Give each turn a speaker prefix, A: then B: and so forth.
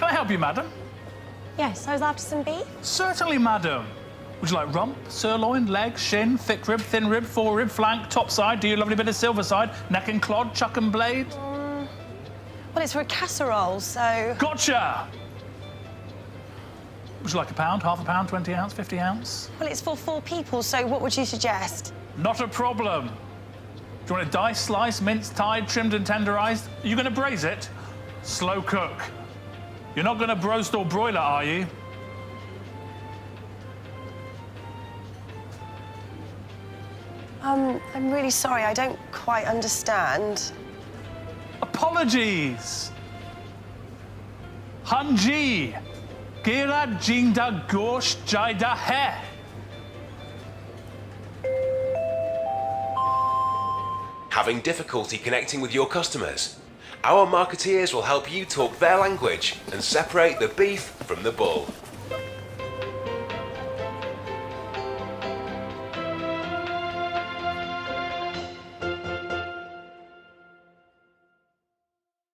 A: Can I help you, madam?
B: Yes, I was after some beef.
A: Certainly, madam. Would you like rump, sirloin, leg, shin, thick rib, thin rib, fore rib, flank, top side? Do you lovely bit of silver side? Neck and clod, chuck and blade?
B: Well, it's for a casserole, so...
A: Gotcha! Would you like a pound, half a pound, 20 ounce, 50 ounce?
B: Well, it's for 4 people, so what would you suggest?
A: Not a problem. Do you want it diced, sliced, minced, tied, trimmed and tenderised? Are you going to braise it? Slow cook. You're not going to broast or broil it, are you?
B: I'm really sorry, I don't quite understand.
A: Apologies. Hanji. Gira jinda gosh jaida he.
C: Having difficulty connecting with your customers? Our marketeers will help you talk their language and separate the beef from the bull.